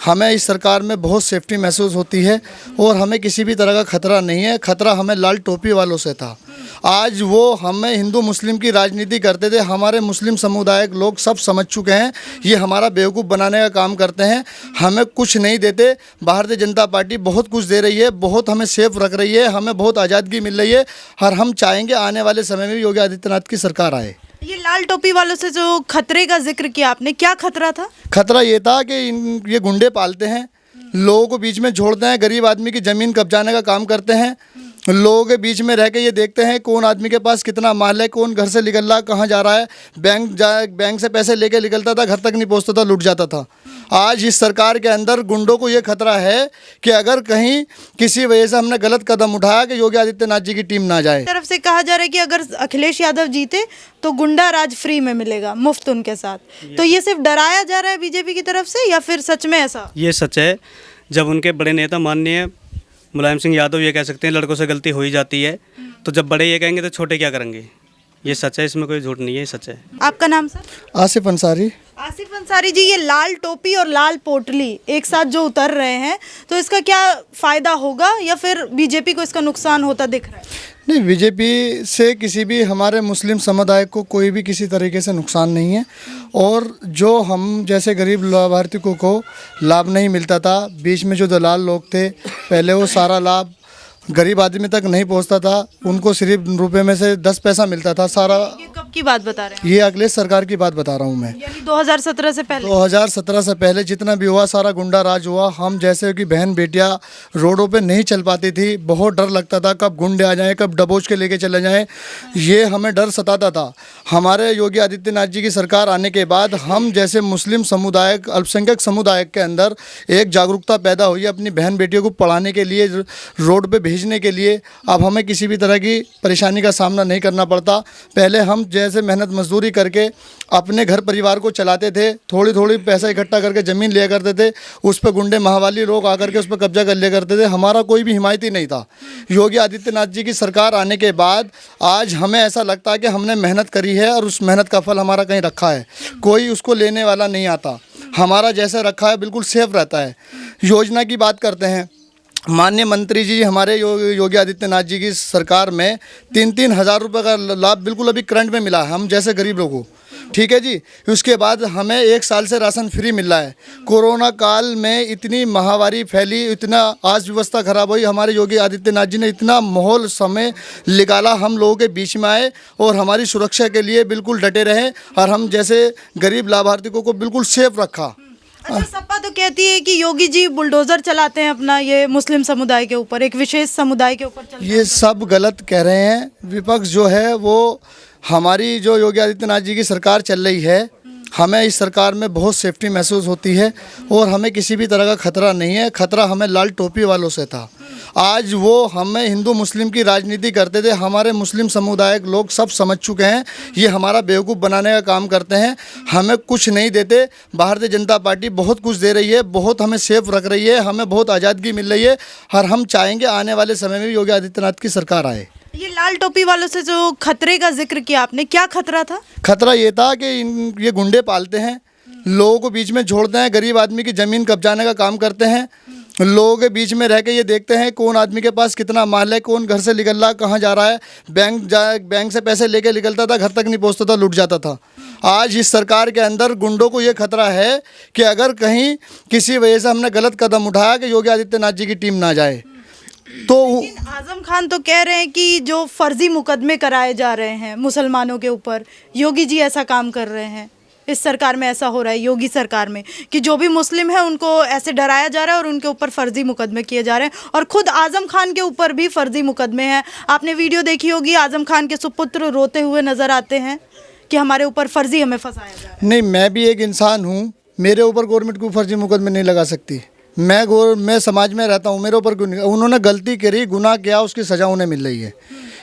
हमें इस सरकार में बहुत सेफ्टी महसूस होती है और हमें किसी भी तरह का खतरा नहीं है। खतरा हमें लाल टोपी वालों से था। आज वो हमें हिंदू मुस्लिम की राजनीति करते थे। हमारे मुस्लिम समुदाय के लोग सब समझ चुके हैं, ये हमारा बेवकूफ़ बनाने का काम करते हैं, हमें कुछ नहीं देते। भारतीय जनता पार्टी बहुत कुछ दे रही है, बहुत हमें सेफ रख रही है, हमें बहुत आज़ादगी मिल रही है और हम चाहेंगे आने वाले समय में योगी आदित्यनाथ की सरकार आए। ये लाल टोपी वालों से जो खतरे का जिक्र किया आपने, क्या खतरा था? खतरा ये था कि ये गुंडे पालते हैं, लोगों को बीच में छोड़ते हैं, गरीब आदमी की ज़मीन कब्जाने का काम करते हैं, लोगों के बीच में रह के ये देखते हैं कौन आदमी के पास कितना माल है, कौन घर से निकल रहा, कहाँ जा रहा है। बैंक से पैसे लेके निकलता था, घर तक नहीं पहुँचता था, लूट जाता था। आज इस सरकार के अंदर गुंडों को ये खतरा है कि अगर कहीं किसी वजह से हमने गलत कदम उठाया कि योगी आदित्यनाथ जी की टीम ना जाए। तरफ से कहा जा रहा है कि अगर अखिलेश यादव जीते तो गुंडा राज फ्री में मिलेगा, मुफ्त उनके साथ। तो ये सिर्फ डराया जा रहा है बीजेपी की तरफ से या फिर सच में ऐसा? ये सच है। जब उनके बड़े नेता माननीय मुलायम सिंह यादव ये कह सकते हैं लड़कों से गलती हो ही जाती है, तो जब बड़े ये कहेंगे तो छोटे क्या करेंगे। ये सच है, इसमें कोई झूठ नहीं है, ये सच है। आपका नाम सर? आसिफ अंसारी। आसिफ अंसारी जी, ये लाल टोपी और लाल पोटली एक साथ जो उतर रहे हैं, तो इसका क्या फ़ायदा होगा या फिर बीजेपी को इसका नुकसान होता दिख रहा है? नहीं, बीजेपी से किसी भी हमारे मुस्लिम समुदाय को कोई भी किसी तरीके से नुकसान नहीं है। और जो हम जैसे गरीब लाभार्थी को लाभ नहीं मिलता था, बीच में जो दलाल लोग थे पहले, वो सारा लाभ गरीब आदमी तक नहीं पहुंचता था, उनको सिर्फ रुपए में से 10 पैसा मिलता था सारा। ये कब की बात बता रहे हैं? ये अखिलेश सरकार की बात बता रहा हूँ मैं। यानी 2017 से पहले? 2017 से पहले जितना भी हुआ सारा गुंडा राज हुआ। हम जैसे कि बहन बेटियां रोडों पे नहीं चल पाती थी, बहुत डर लगता था कब गुंडे आ जाएं, कब दबोच के लेके चले जाएं, ये हमें डर सताता था। हमारे योगी आदित्यनाथ जी की सरकार आने के बाद हम जैसे मुस्लिम समुदाय, अल्पसंख्यक समुदाय के अंदर एक जागरूकता पैदा हुई अपनी बहन बेटियों को पढ़ाने के लिए, रोड पे भेजने के लिए। अब हमें किसी भी तरह की परेशानी का सामना नहीं करना पड़ता। पहले हम जैसे मेहनत मजदूरी करके अपने घर परिवार को चलाते थे, थोड़ी थोड़ी पैसा इकट्ठा करके ज़मीन लिया करते थे, उस पर गुंडे महावाली लोग आकर के उस पर कब्जा कर लिया करते थे। हमारा कोई भी हिमायती नहीं था। योगी आदित्यनाथ जी की सरकार आने के बाद आज हमें ऐसा लगता है कि हमने मेहनत करी है और उस मेहनत का फल हमारा कहीं रखा है, कोई उसको लेने वाला नहीं आता। हमारा जैसा रखा है बिल्कुल सेफ रहता है। योजना की बात करते हैं, माननीय मंत्री जी हमारे योगी आदित्यनाथ जी की सरकार में 3-3 हज़ार रुपये का लाभ बिल्कुल अभी करंट में मिला है हम जैसे गरीब लोगों को। ठीक है जी। उसके बाद हमें 1 साल से राशन फ्री मिल रहा है। कोरोना काल में इतनी महामारी फैली, इतना आज व्यवस्था खराब हुई, हमारे योगी आदित्यनाथ जी ने इतना माहौल समय निकाला, हम लोगों के बीच में आए और हमारी सुरक्षा के लिए बिल्कुल डटे रहे और हम जैसे गरीब लाभार्थियों को बिल्कुल सेफ रखा। अच्छा, सपा तो कहती है कि योगी जी बुलडोजर चलाते हैं अपना, ये मुस्लिम समुदाय के ऊपर, एक विशेष समुदाय के ऊपर चलता है। ये सब गलत कह रहे हैं। विपक्ष जो है वो हमारी जो योगी आदित्यनाथ जी की सरकार चल रही है, हमें इस सरकार में बहुत सेफ्टी महसूस होती है और हमें किसी भी तरह का खतरा नहीं है। खतरा हमें लाल टोपी वालों से था। आज वो हमें हिंदू मुस्लिम की राजनीति करते थे। हमारे मुस्लिम समुदाय के लोग सब समझ चुके हैं, ये हमारा बेवकूफ़ बनाने का काम करते हैं, हमें कुछ नहीं देते। भारतीय जनता पार्टी बहुत कुछ दे रही है, बहुत हमें सेफ रख रही है, हमें बहुत आज़ादगी मिल रही है और हम चाहेंगे आने वाले समय में योगी आदित्यनाथ की सरकार आए। ये लाल टोपी वालों से जो खतरे का जिक्र किया आपने, क्या खतरा था? खतरा ये था कि ये गुंडे पालते हैं, लोगों को बीच में छोड़ते हैं, गरीब आदमी की ज़मीन कब्जाने का काम करते हैं, लोगों के बीच में रह के ये देखते हैं कौन आदमी के पास कितना माल है, कौन घर से निकल रहा, कहाँ जा रहा है। बैंक से पैसे लेके निकलता था, घर तक नहीं पहुँचता था, लूट जाता था। आज इस सरकार के अंदर गुंडों को ये खतरा है कि अगर कहीं किसी वजह से हमने गलत कदम उठाया कि योगी आदित्यनाथ जी की टीम ना जाए तो। आजम खान तो कह रहे हैं कि जो फर्जी मुकदमे कराए जा रहे हैं मुसलमानों के ऊपर, योगी जी ऐसा काम कर रहे हैं। इस सरकार में ऐसा हो रहा है, योगी सरकार में, कि जो भी मुस्लिम है उनको ऐसे डराया जा रहा है और उनके ऊपर फर्जी मुकदमे किए जा रहे हैं। और खुद आजम खान के ऊपर भी फर्जी मुकदमे हैं। आपने वीडियो देखी होगी, आजम खान के सुपुत्र रोते हुए नजर आते हैं कि हमारे ऊपर फर्जी हमें फंसाया जा रहा है। नहीं, मैं भी एक इंसान हूँ, मेरे ऊपर गवर्नमेंट को फर्जी मुकदमे नहीं लगा सकती। मैं समाज में रहता हूँ, मेरे ऊपर क्यों नहीं? उन्होंने गलती करी, गुनाह किया, उसकी सज़ा उन्हें मिल रही है।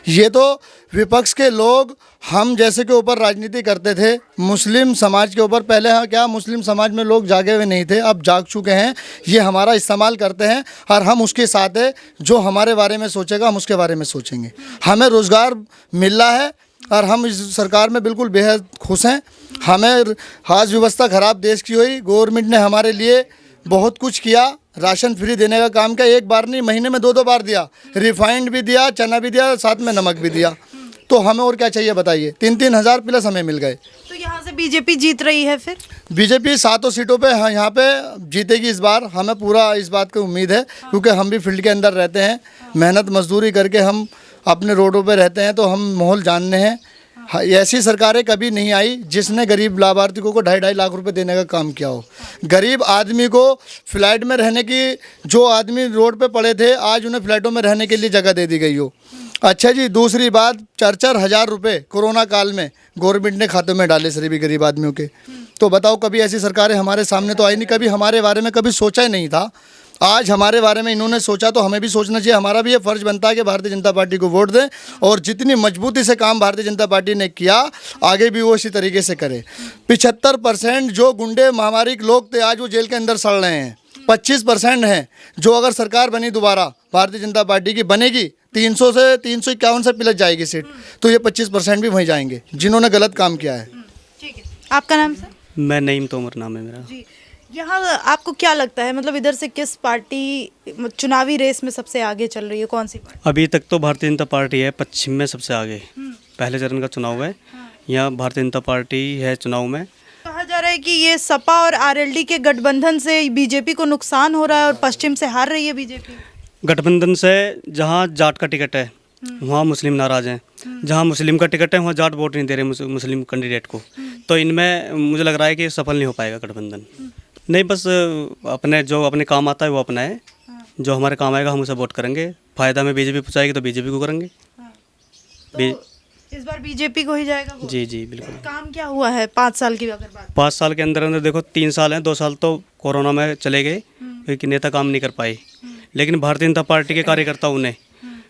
ये तो विपक्ष के लोग हम जैसे के ऊपर राजनीति करते थे, मुस्लिम समाज के ऊपर। पहले हाँ क्या मुस्लिम समाज में लोग जागे हुए नहीं थे, अब जाग चुके हैं। ये हमारा इस्तेमाल करते हैं और हम उसके साथ है, जो हमारे बारे में सोचेगा हम उसके बारे में सोचेंगे। हमें रोज़गार मिल रहा है और हम इस सरकार में बिल्कुल बेहद खुश हैं। हमें आज व्यवस्था ख़राब देश की हुई, गवर्नमेंट ने हमारे लिए बहुत कुछ किया, राशन फ्री देने का काम किया, एक बार नहीं महीने में 2-2 बार दिया, रिफाइंड भी दिया, चना भी दिया, साथ में नमक भी दिया। तो हमें और क्या चाहिए बताइए, 3-3 हज़ार प्लस हमें मिल गए। तो यहाँ से बीजेपी जीत रही है फिर? बीजेपी 7 सीटों पे यहाँ पे जीतेगी इस बार, हमें पूरा इस बात की उम्मीद है, क्योंकि हम भी फील्ड के अंदर रहते हैं, मेहनत मजदूरी करके हम अपने रोडों पे रहते हैं, तो हम माहौल जानने हैं। ऐसी सरकारें कभी नहीं आई जिसने गरीब लाभार्थी को 2.5 लाख रुपए देने का काम किया हो। गरीब आदमी को फ्लैट में रहने की, जो आदमी रोड पे पड़े थे आज उन्हें फ्लैटों में रहने के लिए जगह दे दी गई हो। अच्छा जी, दूसरी बात, 4-4 हज़ार रुपये कोरोना काल में गवर्नमेंट ने खातों में डाले सभी भी गरीब आदमियों के। तो बताओ, कभी ऐसी सरकारें हमारे सामने तो आई नहीं, कभी हमारे बारे में कभी सोचा ही नहीं था। आज हमारे बारे में इन्होंने सोचा तो हमें भी सोचना चाहिए। हमारा भी ये फ़र्ज़ बनता है कि भारतीय जनता पार्टी को वोट दें, और जितनी मजबूती से काम भारतीय जनता पार्टी ने किया आगे भी वो इसी तरीके से करे। 75% जो गुंडे महामारी के लोग थे आज वो जेल के अंदर सड़ रहे हैं। 25% हैं जो अगर सरकार बनी दोबारा भारतीय जनता पार्टी की बनेगी, 300 से 351 से पिलट जाएगी सीट, तो ये 25% भी वहीं जाएंगे जिन्होंने गलत काम किया है। ठीक है, आपका नाम सर? मैं नईम तोमर नाम है मेरा। जी, यहाँ आपको क्या लगता है, मतलब इधर से किस पार्टी चुनावी रेस में सबसे आगे चल रही है, कौन सी पार्टी? अभी तक तो भारतीय जनता पार्टी है पश्चिम में सबसे आगे। पहले चरण का चुनाव है, यहाँ भारतीय जनता पार्टी है चुनाव में। कहा जा रहा है कि ये सपा और आरएलडी के गठबंधन से बीजेपी को नुकसान हो रहा है और पश्चिम से हार रही है बीजेपी। गठबंधन से जहाँ जाट का टिकट है वहाँ मुस्लिम नाराज़ हैं, जहाँ मुस्लिम का टिकट है वहाँ जाट वोट नहीं दे रहे मुस्लिम कैंडिडेट को। तो इनमें मुझे लग रहा है कि सफल नहीं हो पाएगा गठबंधन। नहीं, बस अपने काम आता है वो अपना है, जो हमारे काम आएगा हम उसे वोट करेंगे। फ़ायदा में बीजेपी पहुँचाएगी तो बीजेपी को करेंगे। तो इस बार बीजेपी को ही जाएगा वोट? जी जी बिल्कुल। काम क्या हुआ है 5 साल की अगर बात? 5 साल के अंदर अंदर देखो, 3 साल हैं, 2 साल तो कोरोना में चले गए क्योंकि नेता काम नहीं कर पाए। लेकिन भारतीय जनता पार्टी के कार्यकर्ताओं ने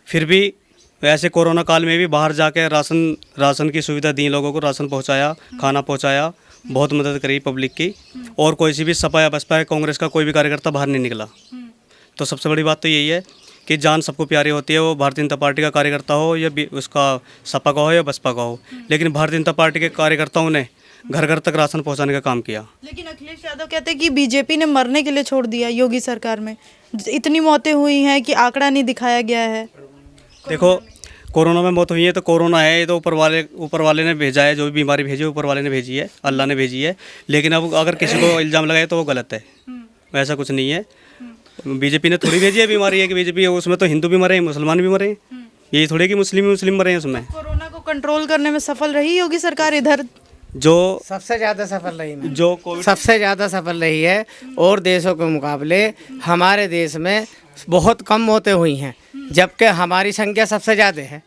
फिर भी ऐसे कोरोना काल में भी बाहर जाके राशन की सुविधा दी, लोगों को राशन पहुंचाया, खाना पहुंचाया, बहुत मदद करी पब्लिक की। और कोई सी भी सपा या बसपा या कांग्रेस का कोई भी कार्यकर्ता बाहर नहीं निकला। तो सबसे बड़ी बात तो यही है कि जान सबको प्यारी होती है, वो भारतीय जनता पार्टी का कार्यकर्ता हो या उसका सपा का हो या बसपा का हो। लेकिन भारतीय जनता पार्टी के कार्यकर्ताओं ने घर घर तक राशन पहुंचाने का काम किया। लेकिन अखिलेश यादव कहते हैं कि बीजेपी ने मरने के लिए छोड़ दिया योगी सरकार में। इतनी मौतें हुई हैं कि आंकड़ा नहीं दिखाया गया है। देखो, कोरोना में मौत हुई है तो कोरोना है, ये तो ऊपर वाले ने भेजा है, जो भी बीमारी भेजी है ऊपर वाले ने भेजी है, अल्लाह ने भेजी है। लेकिन अब अगर किसी को इल्ज़ाम लगाए तो वो गलत है, ऐसा कुछ नहीं है। बीजेपी ने थोड़ी भेजी है बीमारी है कि बीजेपी है, उसमें तो हिंदू भी मरे हैं, मुसलमान भी मरे हैं। यही थोड़ी कि मुस्लिम मरे हैं उसमें। कोरोना को कंट्रोल करने में सफल रही योगी सरकार इधर? जो सबसे ज़्यादा सफल रही है, जो कोविड सबसे ज़्यादा सफल रही है। और देशों के मुकाबले हमारे देश में बहुत कम मौतें हुई हैं, जबकि हमारी संख्या सबसे ज़्यादा है,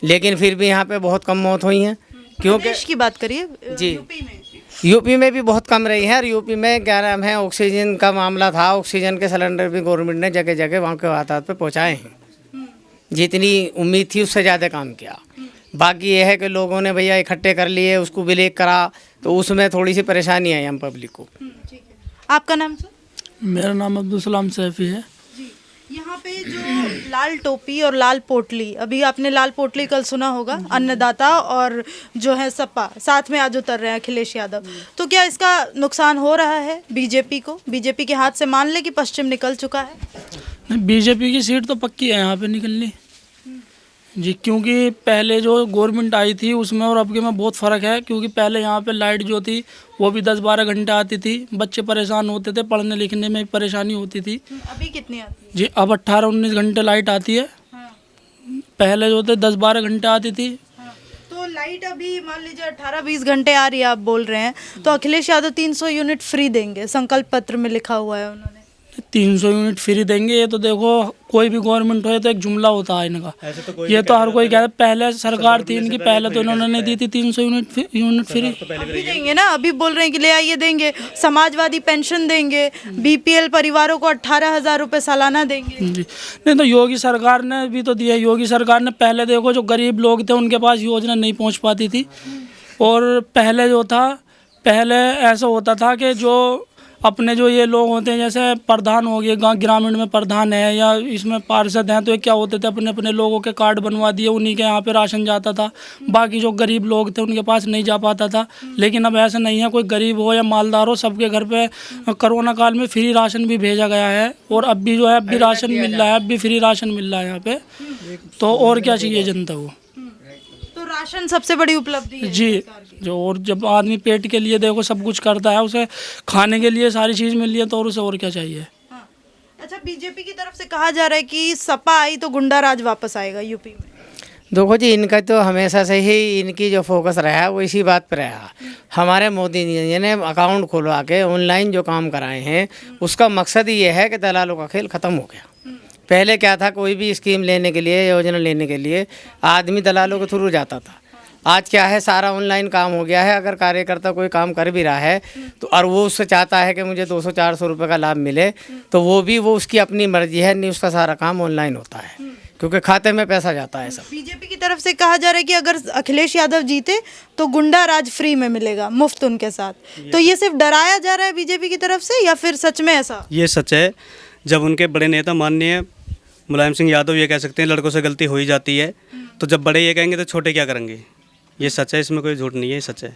लेकिन फिर भी यहाँ पे बहुत कम मौत हुई हैं। क्योंकि देश की बात करिए जी, यूपी में भी बहुत कम रही है। और यूपी में क्या नाम है, ऑक्सीजन का मामला था, ऑक्सीजन के सिलेंडर भी गवर्नमेंट ने जगह जगह वहाँ के आतात पे पहुँचाए हैं। जितनी उम्मीद थी उससे ज़्यादा काम किया। बाकी यह है कि लोगों ने भैया इकट्ठे कर लिए, उसको विलेख करा, तो उसमें थोड़ी सी परेशानी आई हम पब्लिक को। ठीक है, आपका नाम सर? मेरा नाम अब्दुल सलाम सैफी है। यहाँ पे जो लाल टोपी और लाल पोटली, अभी आपने लाल पोटली कल सुना होगा, अन्नदाता और जो है सपा साथ में आज उतर रहे हैं अखिलेश यादव, तो क्या इसका नुकसान हो रहा है बीजेपी को? बीजेपी के हाथ से मान ले कि पश्चिम निकल चुका है? बीजेपी की सीट तो पक्की है यहाँ पे निकलनी जी, क्योंकि पहले जो गवर्नमेंट आई थी उसमें और अब के में बहुत फ़र्क है। क्योंकि पहले यहाँ पे लाइट जो थी वो भी 10-12 घंटे आती थी, बच्चे परेशान होते थे, पढ़ने लिखने में भी परेशानी होती थी। अभी कितनी आती है? जी, अब 18-19 घंटे लाइट आती है। पहले जो थे 10-12 घंटे आती थी। तो लाइट अभी मान लीजिए 18-20 घंटे आ रही है, आप बोल रहे हैं, तो अखिलेश यादव 300 यूनिट फ्री देंगे, संकल्प पत्र में लिखा हुआ है उन्होंने। 300 यूनिट फ्री देंगे, ये तो देखो कोई भी गवर्नमेंट हो तो एक जुमला होता है इनका। तो ये तो हर कोई कहता है, पहले सरकार थी इनकी, पहले तो इन्होंने नहीं दी थी 300 यूनिट फ्री। अभी देंगे ना, अभी बोल रहे हैं कि ले आइए देंगे, समाजवादी पेंशन देंगे, बीपीएल परिवारों को 18,000 रुपये सालाना देंगे। जी, नहीं तो योगी सरकार ने भी तो दिया। योगी सरकार ने पहले देखो जो गरीब लोग थे उनके पास योजना नहीं पहुंच पाती थी। और पहले जो था, पहले ऐसा होता था कि जो अपने जो ये लोग होते हैं जैसे प्रधान हो गए, गाँव ग्रामीण में प्रधान है या इसमें पार्षद हैं, तो ये क्या होते थे अपने अपने लोगों के कार्ड बनवा दिए, उन्हीं के यहाँ पे राशन जाता था। बाकी जो गरीब लोग थे उनके पास नहीं जा पाता था। लेकिन अब ऐसा नहीं है, कोई गरीब हो या मालदार हो, सबके घर पे कोरोना काल में फ्री राशन भी भेजा गया है। और अब भी जो है अब भी राशन मिल रहा है, अब भी फ्री राशन मिल रहा है यहाँ पे। तो और क्या चाहिए जनता को। तो राशन सबसे बड़ी उपलब्धि है जी, सरकार की। जो और जब आदमी पेट के लिए देखो सब कुछ करता है, उसे खाने के लिए सारी चीज़ मिल रही है, तो और उसे और क्या चाहिए। हाँ। अच्छा, बीजेपी की तरफ से कहा जा रहा है कि सपा आई तो गुंडा राज वापस आएगा यूपी में। देखो जी, इनका तो हमेशा से ही इनकी जो फोकस रहा वो इसी बात पर रहा। हमारे मोदी जी ने अकाउंट खुलवा के ऑनलाइन जो काम कराए हैं, उसका मकसद ही ये है कि दलालों का खेल ख़त्म हो गया। पहले क्या था, कोई भी स्कीम लेने के लिए, योजना लेने के लिए आदमी दलालों के थ्रू जाता था। आज क्या है, सारा ऑनलाइन काम हो गया है। अगर कार्यकर्ता कोई काम कर भी रहा है तो और वो उससे चाहता है कि मुझे 200-400 रुपये का लाभ मिले, तो वो उसकी अपनी मर्जी है, नहीं, उसका सारा काम ऑनलाइन होता है क्योंकि खाते में पैसा जाता है सब। बीजेपी की तरफ से कहा जा रहा है कि अगर अखिलेश यादव जीते तो गुंडा राज फ्री में मिलेगा, मुफ्त उनके साथ। तो ये सिर्फ डराया जा रहा है बीजेपी की तरफ से या फिर सच में ऐसा? ये सच है। जब उनके बड़े नेता माननीय मुलायम सिंह यादव ये कह सकते हैं लड़कों से गलती हो ही जाती है, तो जब बड़े ये कहेंगे तो छोटे क्या करेंगे। ये सच है, इसमें कोई झूठ नहीं है, ये सच है।